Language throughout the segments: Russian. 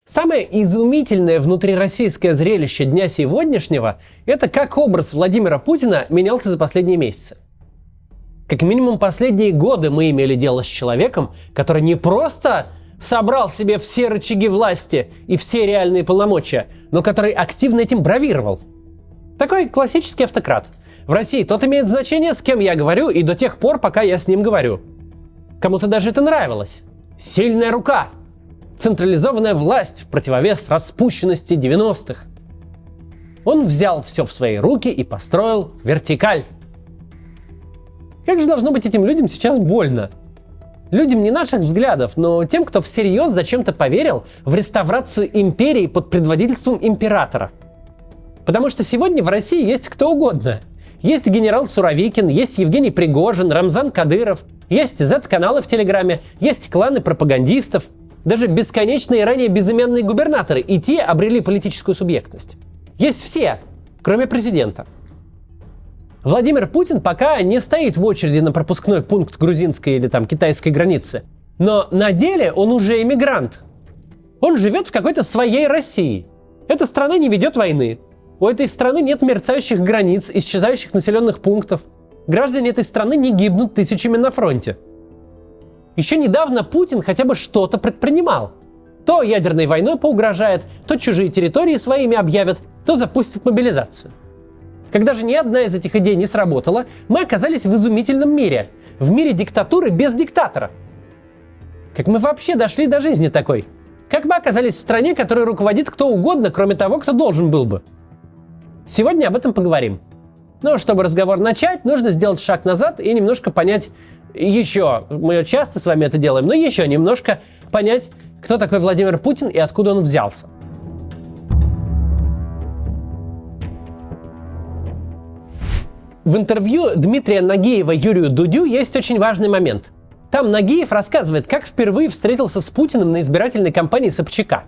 Самое изумительное внутрироссийское зрелище дня сегодняшнего – это как образ Владимира Путина менялся за последние месяцы. Как минимум последние годы мы имели дело с человеком, который не просто собрал себе все рычаги власти и все реальные полномочия, но который активно этим бравировал. Такой классический автократ. В России тот имеет значение, с кем я говорю, и до тех пор, пока я с ним говорю. Кому-то даже это нравилось. Сильная рука. Централизованная власть в противовес распущенности 90-х. Он взял все в свои руки и построил вертикаль. Как же должно быть этим людям сейчас больно? Людям не наших взглядов, но тем, кто всерьез зачем-то поверил в реставрацию империи под предводительством императора. Потому что сегодня в России есть кто угодно. Есть генерал Суровикин, есть Евгений Пригожин, Рамзан Кадыров, есть Z-каналы в Телеграме, есть кланы пропагандистов, даже бесконечные ранее безымянные губернаторы, и те обрели политическую субъектность. Есть все, кроме президента. Владимир Путин пока не стоит в очереди на пропускной пункт грузинской или там китайской границы, но на деле он уже эмигрант. Он живет в какой-то своей России. Эта страна не ведет войны. У этой страны нет мерцающих границ, исчезающих населенных пунктов. Граждане этой страны не гибнут тысячами на фронте. Еще недавно Путин хотя бы что-то предпринимал. То ядерной войной поугрожает, то чужие территории своими объявят, то запустит мобилизацию. Когда же ни одна из этих идей не сработала, мы оказались в изумительном мире. В мире диктатуры без диктатора. Как мы вообще дошли до жизни такой? Как мы оказались в стране, которой руководит кто угодно, кроме того, кто должен был бы? Сегодня об этом поговорим. Но чтобы разговор начать, нужно сделать шаг назад и немножко понять еще, мы часто с вами это делаем, но еще немножко понять, кто такой Владимир Путин и откуда он взялся. В интервью Дмитрия Нагиева Юрию Дудю есть очень важный момент. Там Нагиев рассказывает, как впервые встретился с Путиным на избирательной кампании Собчака.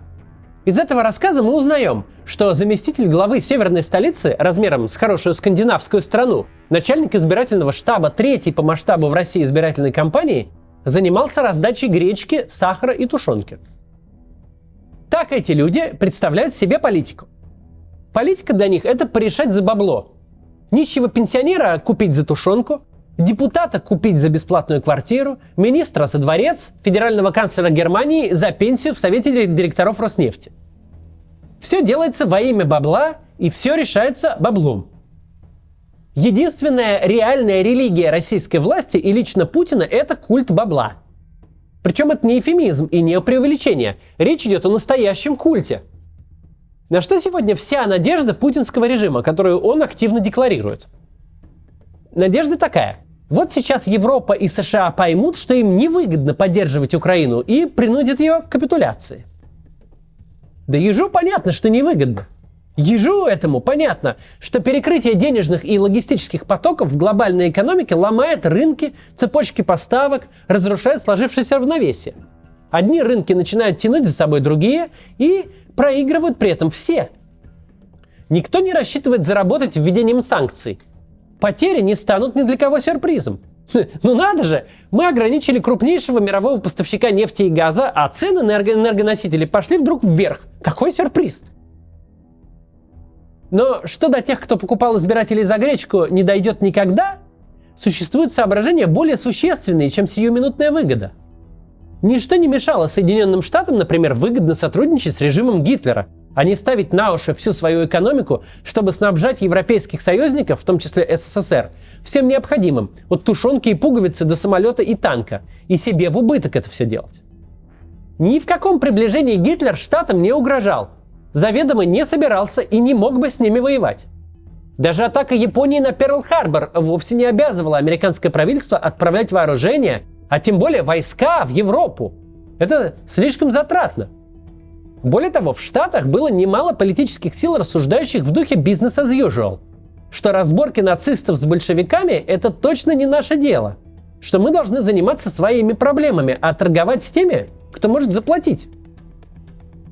Из этого рассказа мы узнаем, что заместитель главы северной столицы, размером с хорошую скандинавскую страну, начальник избирательного штаба третьей по масштабу в России избирательной кампании, занимался раздачей гречки, сахара и тушенки. Так эти люди представляют себе политику. Политика для них – это порешать за бабло. Нищего пенсионера купить за тушенку, депутата купить за бесплатную квартиру, министра за дворец, федерального канцлера Германии за пенсию в совете директоров Роснефти. Все делается во имя бабла, и все решается баблом. Единственная реальная религия российской власти и лично Путина – это культ бабла. Причем это не эвфемизм и не преувеличение. Речь идет о настоящем культе. На что сегодня вся надежда путинского режима, которую он активно декларирует? Надежда такая. Вот сейчас Европа и США поймут, что им невыгодно поддерживать Украину, и принудят ее к капитуляции. Да ежу понятно, что невыгодно. Ежу этому понятно, что перекрытие денежных и логистических потоков в глобальной экономике ломает рынки, цепочки поставок, разрушает сложившееся равновесие. Одни рынки начинают тянуть за собой другие и проигрывают при этом все. Никто не рассчитывает заработать введением санкций. Потери не станут ни для кого сюрпризом. Ну надо же, мы ограничили крупнейшего мирового поставщика нефти и газа, а цены на энергоносители пошли вдруг вверх. Какой сюрприз! Но что до тех, кто покупал избирателей за гречку, не дойдет никогда, существуют соображения более существенные, чем сиюминутная выгода. Ничто не мешало Соединенным Штатам, например, выгодно сотрудничать с режимом Гитлера, а не ставить на уши всю свою экономику, чтобы снабжать европейских союзников, в том числе СССР, всем необходимым, от тушенки и пуговицы до самолета и танка, и себе в убыток это все делать. Ни в каком приближении Гитлер Штатам не угрожал, заведомо не собирался и не мог бы с ними воевать. Даже атака Японии на Перл-Харбор вовсе не обязывала американское правительство отправлять вооружение, а тем более войска в Европу. Это слишком затратно. Более того, в Штатах было немало политических сил, рассуждающих в духе business as usual, что разборки нацистов с большевиками – это точно не наше дело, что мы должны заниматься своими проблемами, а торговать с теми, кто может заплатить.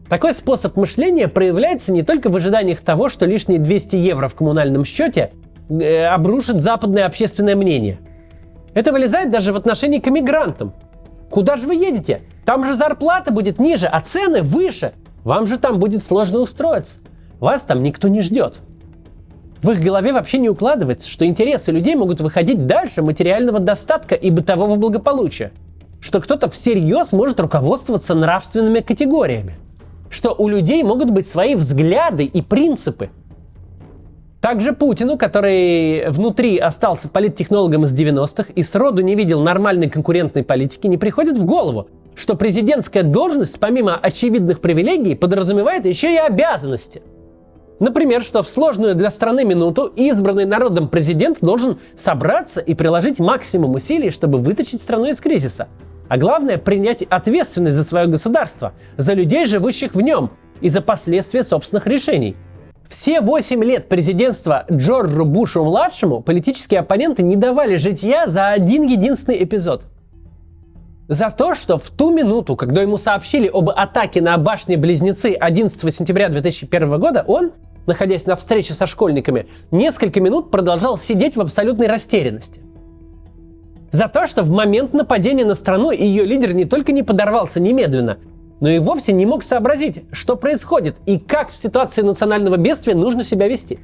Такой способ мышления проявляется не только в ожиданиях того, что лишние 200 евро в коммунальном счете обрушит западное общественное мнение. Это вылезает даже в отношении к эмигрантам. Куда же вы едете? Там же зарплата будет ниже, а цены выше. Вам же там будет сложно устроиться. Вас там никто не ждет. В их голове вообще не укладывается, что интересы людей могут выходить дальше материального достатка и бытового благополучия. Что кто-то всерьез может руководствоваться нравственными категориями. Что у людей могут быть свои взгляды и принципы. Также Путину, который внутри остался политтехнологом из 90-х и сроду не видел нормальной конкурентной политики, не приходит в голову, что президентская должность, помимо очевидных привилегий, подразумевает еще и обязанности. Например, что в сложную для страны минуту избранный народом президент должен собраться и приложить максимум усилий, чтобы вытащить страну из кризиса. А главное, принять ответственность за свое государство, за людей, живущих в нем, и за последствия собственных решений. Все 8 лет президентства Джорджу Бушу-младшему политические оппоненты не давали житья за один единственный эпизод. За то, что в ту минуту, когда ему сообщили об атаке на башни-близнецы 11 сентября 2001 года, он, находясь на встрече со школьниками, несколько минут продолжал сидеть в абсолютной растерянности. За то, что в момент нападения на страну ее лидер не только не подорвался немедленно, но и вовсе не мог сообразить, что происходит и как в ситуации национального бедствия нужно себя вести.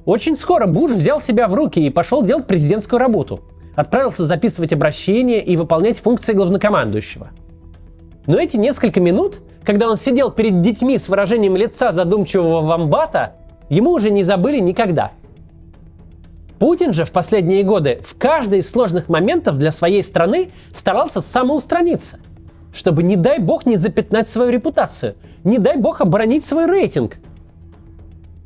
Очень скоро Буш взял себя в руки и пошел делать президентскую работу. Отправился записывать обращения и выполнять функции главнокомандующего. Но эти несколько минут, когда он сидел перед детьми с выражением лица задумчивого вомбата, ему уже не забыли никогда. Путин же в последние годы в каждый из сложных моментов для своей страны старался самоустраниться, чтобы, не дай бог, не запятнать свою репутацию, не дай бог оборонить свой рейтинг.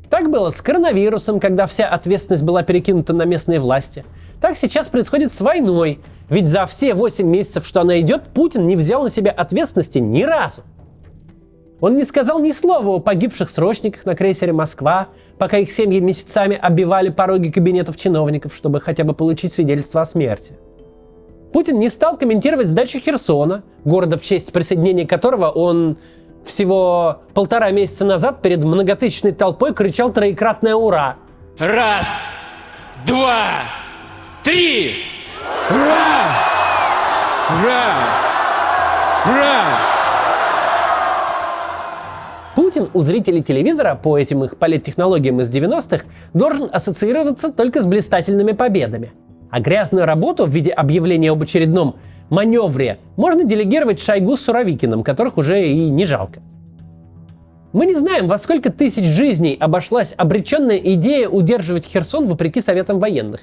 Так было с коронавирусом, когда вся ответственность была перекинута на местные власти. Так сейчас происходит с войной, ведь за все 8 месяцев, что она идет, Путин не взял на себя ответственности ни разу. Он не сказал ни слова о погибших срочниках на крейсере «Москва», пока их семьи месяцами оббивали пороги кабинетов чиновников, чтобы хотя бы получить свидетельство о смерти. Путин не стал комментировать сдачу Херсона, города, в честь присоединения которого он всего 1,5 месяца назад перед многотысячной толпой кричал троекратное «Ура!». Раз, два, три! Ура! Ура! Ура! Путин у зрителей телевизора по этим их политтехнологиям из 90-х должен ассоциироваться только с блистательными победами. А грязную работу в виде объявления об очередном маневре можно делегировать Шойгу с Суровикиным, которых уже и не жалко. Мы не знаем, во сколько тысяч жизней обошлась обреченная идея удерживать Херсон вопреки советам военных.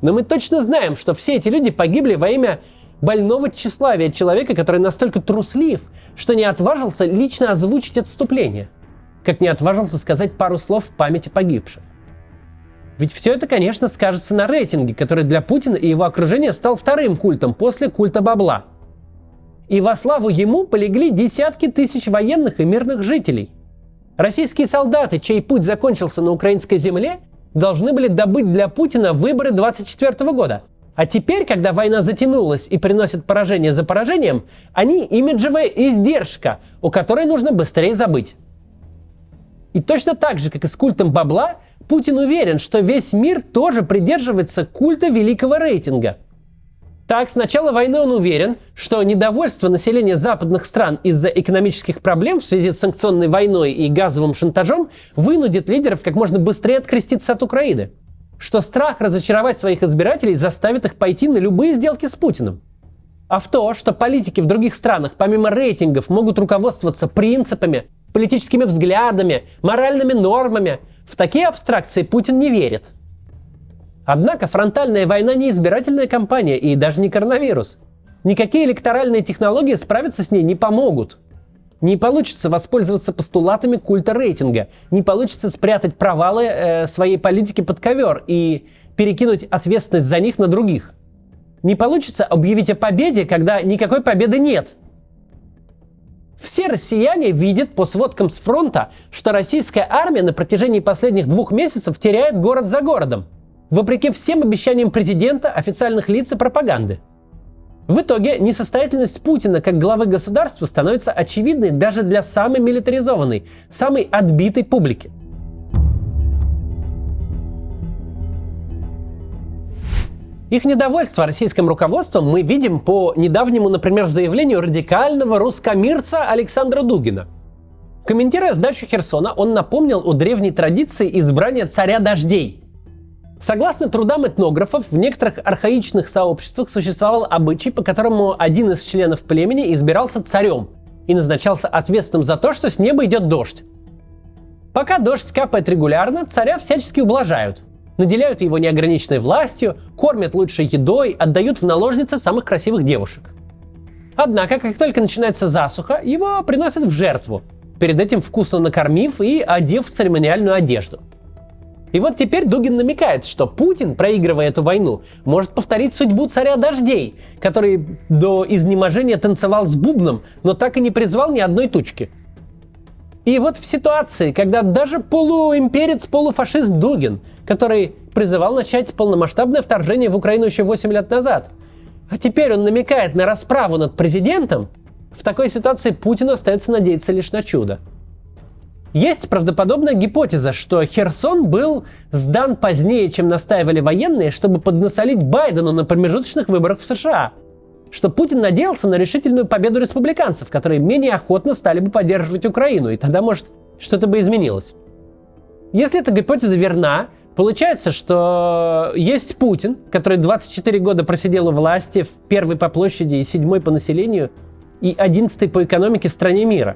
Но мы точно знаем, что все эти люди погибли во имя больного тщеславия человека, который настолько труслив, что не отважился лично озвучить отступление, как не отважился сказать пару слов в память о погибших. Ведь все это, конечно, скажется на рейтинге, который для Путина и его окружения стал вторым культом после культа бабла. И во славу ему полегли десятки тысяч военных и мирных жителей. Российские солдаты, чей путь закончился на украинской земле, должны были добыть для Путина выборы 2024 года. А теперь, когда война затянулась и приносит поражение за поражением, они имиджевая издержка, у которой нужно быстрее забыть. И точно так же, как и с культом бабла, Путин уверен, что весь мир тоже придерживается культа великого рейтинга. Так, с начала войны он уверен, что недовольство населения западных стран из-за экономических проблем в связи с санкционной войной и газовым шантажом вынудит лидеров как можно быстрее откреститься от Украины. Что страх разочаровать своих избирателей заставит их пойти на любые сделки с Путиным. А в то, что политики в других странах помимо рейтингов могут руководствоваться принципами, политическими взглядами, моральными нормами, в такие абстракции Путин не верит. Однако фронтальная война не избирательная кампания и даже не коронавирус. Никакие электоральные технологии справиться с ней не помогут. Не получится воспользоваться постулатами культа рейтинга, не получится спрятать провалы своей политики под ковер и перекинуть ответственность за них на других. Не получится объявить о победе, когда никакой победы нет. Все россияне видят по сводкам с фронта, что российская армия на протяжении последних 2 месяцев теряет город за городом, вопреки всем обещаниям президента, официальных лиц и пропаганды. В итоге несостоятельность Путина как главы государства становится очевидной даже для самой милитаризованной, самой отбитой публики. Их недовольство российским руководством мы видим по недавнему, например, заявлению радикального русскомирца Александра Дугина. Комментируя сдачу Херсона, он напомнил о древней традиции избрания царя дождей. Согласно трудам этнографов, в некоторых архаичных сообществах существовал обычай, по которому один из членов племени избирался царем и назначался ответственным за то, что с неба идет дождь. Пока дождь капает регулярно, царя всячески ублажают. Наделяют его неограниченной властью, кормят лучшей едой, отдают в наложницы самых красивых девушек. Однако, как только начинается засуха, его приносят в жертву, перед этим вкусно накормив и одев в церемониальную одежду. И вот теперь Дугин намекает, что Путин, проигрывая эту войну, может повторить судьбу царя дождей, который до изнеможения танцевал с бубном, но так и не призвал ни одной тучки. И вот в ситуации, когда даже полуимперец, полуфашист Дугин, который призывал начать полномасштабное вторжение в Украину еще 8 лет назад, а теперь он намекает на расправу над президентом, в такой ситуации Путину остается надеяться лишь на чудо. Есть правдоподобная гипотеза, что Херсон был сдан позднее, чем настаивали военные, чтобы поднасолить Байдену на промежуточных выборах в США. Что Путин надеялся на решительную победу республиканцев, которые менее охотно стали бы поддерживать Украину, и тогда, может, что-то бы изменилось. Если эта гипотеза верна, получается, что есть Путин, который 24 года просидел у власти в первой по площади и 7-й по населению и 11-й по экономике стране мира,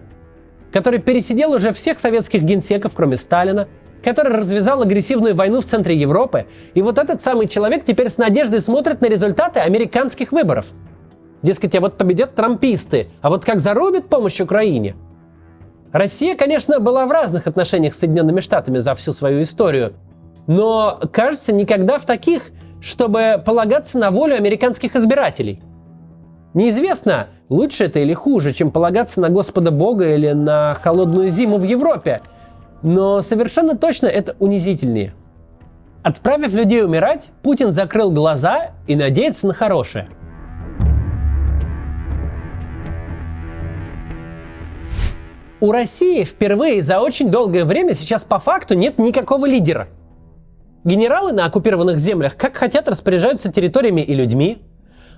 который пересидел уже всех советских генсеков, кроме Сталина, который развязал агрессивную войну в центре Европы, и вот этот самый человек теперь с надеждой смотрит на результаты американских выборов. Дескать, а вот победят трамписты, а вот как зарубит помощь Украине? Россия, конечно, была в разных отношениях с Соединенными Штатами за всю свою историю, но, кажется, никогда в таких, чтобы полагаться на волю американских избирателей. Неизвестно, лучше это или хуже, чем полагаться на Господа Бога или на холодную зиму в Европе, но совершенно точно это унизительнее. Отправив людей умирать, Путин закрыл глаза и надеется на хорошее. У России впервые за очень долгое время сейчас по факту нет никакого лидера. Генералы на оккупированных землях как хотят распоряжаются территориями и людьми.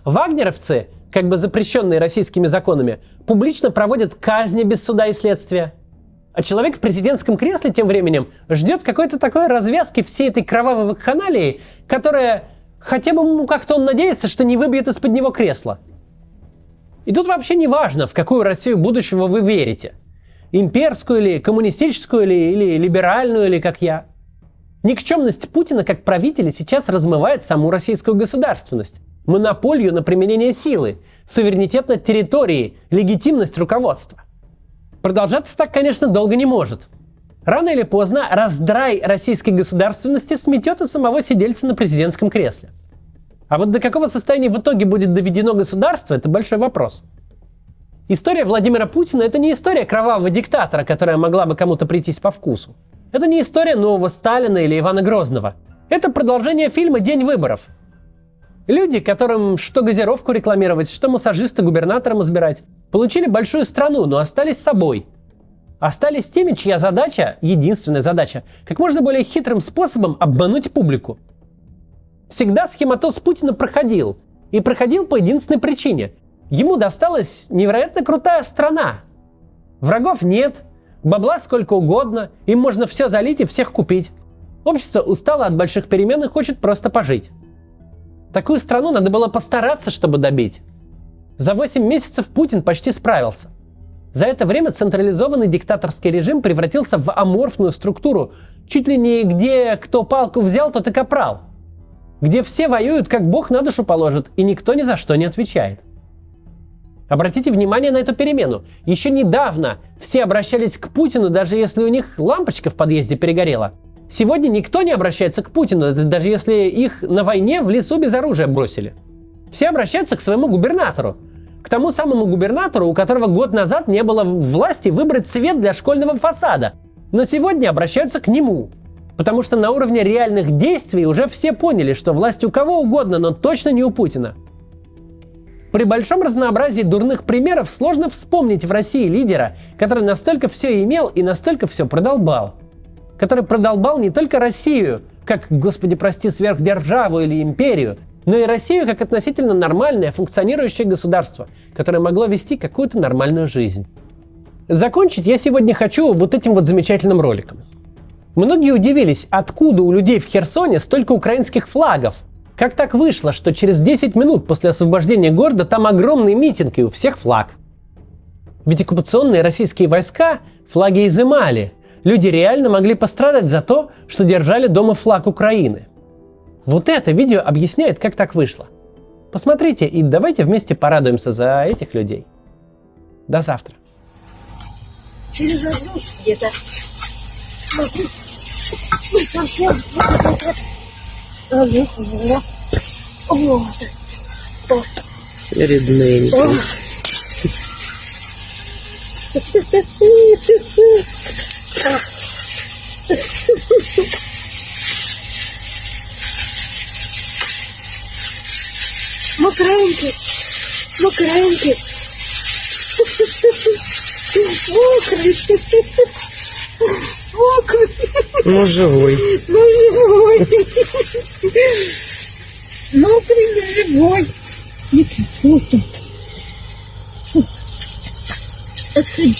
Вагнеровцы, как бы запрещенные российскими законами, публично проводят казни без суда и следствия. А человек в президентском кресле тем временем ждет какой-то такой развязки всей этой кровавой вакханалии, которая хотя бы как-то он надеется, что не выбьет из-под него кресло. И тут вообще не важно, в какую Россию будущего вы верите. Имперскую ли, коммунистическую ли, или либеральную ли, как я. Никчемность Путина как правителя сейчас размывает саму российскую государственность, монополию на применение силы, суверенитет над территорией, легитимность руководства. Продолжаться так, конечно, долго не может. Рано или поздно раздрай российской государственности сметет и самого сидельца на президентском кресле. А вот до какого состояния в итоге будет доведено государство – это большой вопрос. История Владимира Путина – это не история кровавого диктатора, которая могла бы кому-то прийтись по вкусу. Это не история нового Сталина или Ивана Грозного. Это продолжение фильма «День выборов». Люди, которым что газировку рекламировать, что массажиста губернатором избирать, получили большую страну, но остались собой. Остались теми, чья задача, единственная задача, как можно более хитрым способом обмануть публику. Всегда схематоз Путина проходил. И проходил по единственной причине. Ему досталась невероятно крутая страна. Врагов нет, бабла сколько угодно, им можно все залить и всех купить. Общество устало от больших перемен и хочет просто пожить. Такую страну надо было постараться, чтобы добить. За 8 месяцев Путин почти справился. За это время централизованный диктаторский режим превратился в аморфную структуру, чуть ли не где кто палку взял, тот и капрал. Где все воюют, как бог на душу положит, и никто ни за что не отвечает. Обратите внимание на эту перемену. Еще недавно все обращались к Путину, даже если у них лампочка в подъезде перегорела. Сегодня никто не обращается к Путину, даже если их на войне в лесу без оружия бросили. Все обращаются к своему губернатору. К тому самому губернатору, у которого год назад не было власти выбрать цвет для школьного фасада. Но сегодня обращаются к нему. Потому что на уровне реальных действий уже все поняли, что власть у кого угодно, но точно не у Путина. При большом разнообразии дурных примеров сложно вспомнить в России лидера, который настолько все имел и настолько все продолбал. Который продолбал не только Россию, как, господи прости, сверхдержаву или империю, но и Россию как относительно нормальное функционирующее государство, которое могло вести какую-то нормальную жизнь. Закончить я сегодня хочу вот этим вот замечательным роликом. Многие удивились, откуда у людей в Херсоне столько украинских флагов. Как так вышло, что через 10 минут после освобождения города там огромный митинг и у всех флаг? Ведь оккупационные российские войска флаги изымали. Люди реально могли пострадать за то, что держали дома флаг Украины. Вот это видео объясняет, как так вышло. Посмотрите и давайте вместе порадуемся за этих людей. До завтра. Через одну где-то. Мы совсем вот. Рідненько. Мокренький, мокренький. Мокрый. Мокрый. Ну, живой. Ну, живой. Мокрый, но живой. Не путай. Отходи.